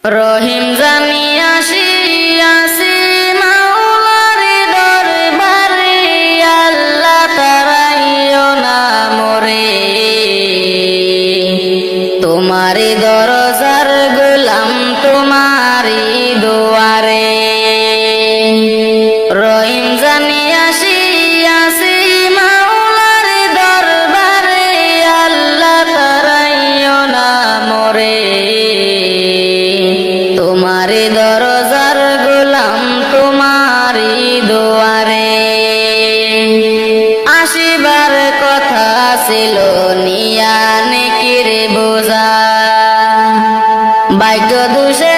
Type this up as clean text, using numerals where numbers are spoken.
রহিম জানি আসিয়াছি মাওলার দরবারে, আল্লাহ তারাইও না মোরে। তোমারি দরজার গোলাম তোমারি দুয়ারে। রহিম জানি আসিয়াছি মাওলার দরবারে, আল্লাহ তারাইও না মোরে। তোমারি দরজার গোলাম তোমারি দুয়ারে। আসিবার কথা ছিল নিয়া নেকির বোঝা, ভাগ্য দোষে